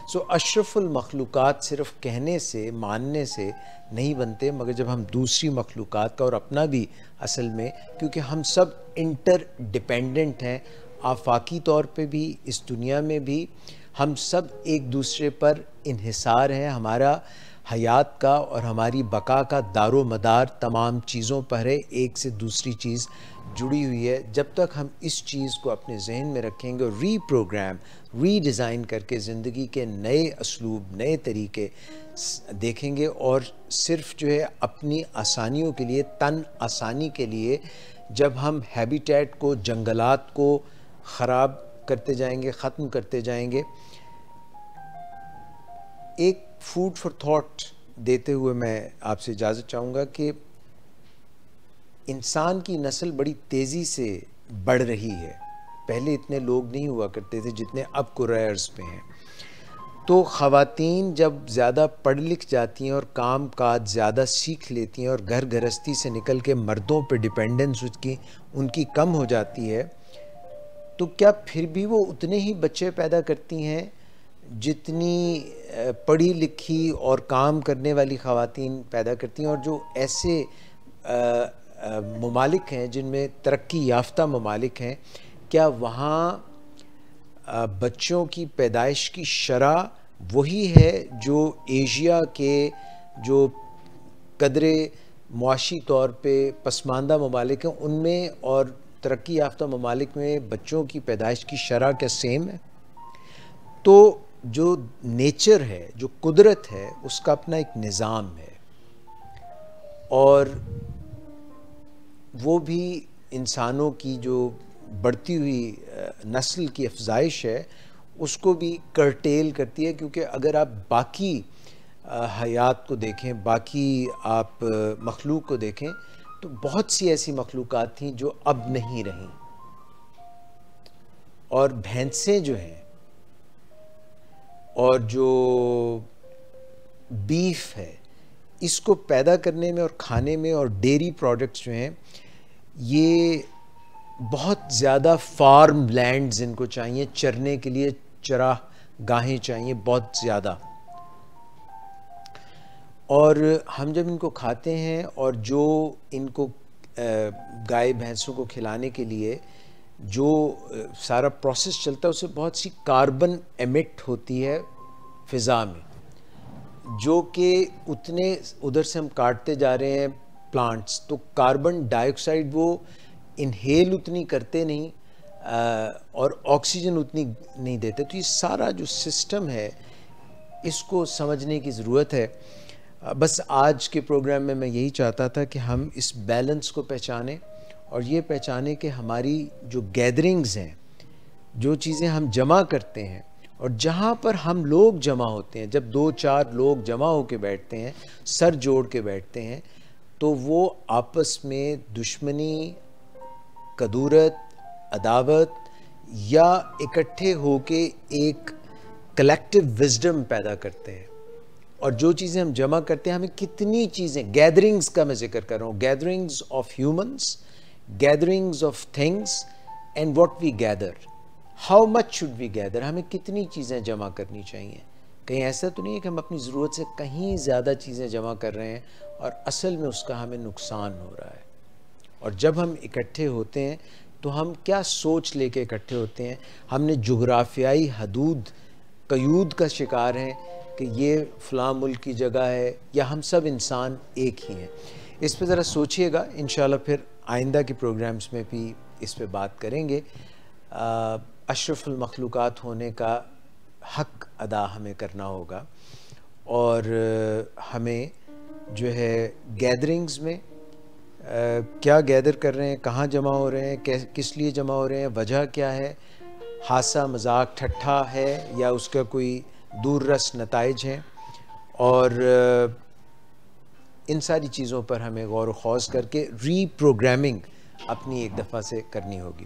सो अशरफुल मखलूक़ात सिर्फ़ कहने से, मानने से नहीं बनते, मगर जब हम दूसरी मखलूक़ात का और अपना भी असल में, क्योंकि हम सब इंटर डिपेंडेंट हैं, आफाकी तौर पे भी, इस दुनिया में भी हम सब एक दूसरे पर इन्हिसार हैं। हमारा हयात का और हमारी बका का दारो मदार तमाम चीज़ों पर है, एक से दूसरी चीज़ जुड़ी हुई है। जब तक हम इस चीज़ को अपने जहन में रखेंगे और रीप्रोग्राम, रीडिज़ाइन करके ज़िंदगी के नए असलूब, नए तरीके देखेंगे और सिर्फ़ जो है अपनी आसानियों के लिए, तन आसानी के लिए जब हम हैबिटेट को, जंगलात को ख़राब करते जाएंगे, ख़त्म करते जाएंगे। एक फूड फॉर थॉट देते हुए मैं आपसे इजाज़त चाहूँगा कि इंसान की नस्ल बड़ी तेज़ी से बढ़ रही है। पहले इतने लोग नहीं हुआ करते थे जितने अब कुर्राए अर्ज़ पे हैं। तो ख़वातीन जब ज़्यादा पढ़ लिख जाती हैं और काम काज ज़्यादा सीख लेती हैं और घर गृहस्थी से निकल के मर्दों पे डिपेंडेंस उनकी कम हो जाती है, तो क्या फिर भी वो उतने ही बच्चे पैदा करती हैं जितनी पढ़ी लिखी और काम करने वाली ख़वातीन पैदा करती हैं? और जो ऐसे ममालिक हैं जिनमें तरक्की याफ्ता ममालिक हैं, क्या वहाँ बच्चों की पैदाइश की शरह वही है जो एशिया के जो कदरे मुआशी तौर पे पसमानदा ममालिक हैं उनमें, और तरक्की याफ्ता ममालिक में बच्चों की पैदाइश की शरह क्या सेम है? तो जो नेचर है, जो कुदरत है, उसका अपना एक निज़ाम है और वो भी इंसानों की जो बढ़ती हुई नस्ल की अफजाइश है उसको भी करटेल करती है। क्योंकि अगर आप बाकी हयात को देखें, बाकी आप मखलूक को देखें, तो बहुत सी ऐसी मखलूक़ात थीं जो अब नहीं रहीं। और भैंसें जो हैं और जो बीफ है, इसको पैदा करने में और खाने में, और डेयरी प्रोडक्ट्स जो हैं, ये बहुत ज़्यादा फार्म लैंड्स इनको चाहिए, चरने के लिए चरागाहें चाहिए बहुत ज़्यादा। और हम जब इनको खाते हैं और जो इनको गाय भैंसों को खिलाने के लिए जो सारा प्रोसेस चलता है, उससे बहुत सी कार्बन एमिट होती है फ़िज़ा में, जो कि उतने उधर से हम काटते जा रहे हैं प्लांट्स, तो कार्बन डाइऑक्साइड वो इनहेल उतनी करते नहीं और ऑक्सीजन उतनी नहीं देते। तो ये सारा जो सिस्टम है, इसको समझने की ज़रूरत है। बस आज के प्रोग्राम में मैं यही चाहता था कि हम इस बैलेंस को पहचानें और ये पहचानें कि हमारी जो गैदरिंग्स हैं, जो चीज़ें हम जमा करते हैं और जहाँ पर हम लोग जमा होते हैं, जब 2-4 लोग जमा होकर बैठते हैं, सर जोड़ के बैठते हैं, तो वो आपस में दुश्मनी, कदूरत, अदावत या इकट्ठे होके एक कलेक्टिव विजडम पैदा करते हैं। और जो चीज़ें हम जमा करते हैं, हमें कितनी चीज़ें, गैदरिंग्स का मैं जिक्र कर रहा हूँ, gatherings of humans, gatherings of things and what we gather, how much should we gather, हमें कितनी चीज़ें जमा करनी चाहिए। कहीं ऐसा तो नहीं है कि हम अपनी ज़रूरत से कहीं ज़्यादा चीज़ें जमा कर रहे हैं और असल में उसका हमें नुकसान हो रहा है। और जब हम इकट्ठे होते हैं तो हम क्या सोच लेके इकट्ठे होते हैं? हमने जुग्राफियाई हदूद क़यूद का शिकार हैं कि ये फ़लाँ मुल्क की जगह है, या हम सब इंसान एक ही हैं। इस पे ज़रा सोचिएगा। इंशाल्लाह फिर आइंदा के प्रोग्राम्स में भी इस पे बात करेंगे। अशरफुल मखलूक़ात होने का हक़ अदा हमें करना होगा और हमें जो है गैदरिंग्स में क्या गैदर कर रहे हैं, कहाँ जमा हो रहे हैं, किस लिए जमा हो रहे हैं, वजह क्या है, हासा मजाक ठट्ठा है या उसका कोई दूररस नताइज हैं, और इन सारी चीज़ों पर हमें गौर व खौज़ करके रीप्रोग्रामिंग अपनी एक दफ़ा से करनी होगी।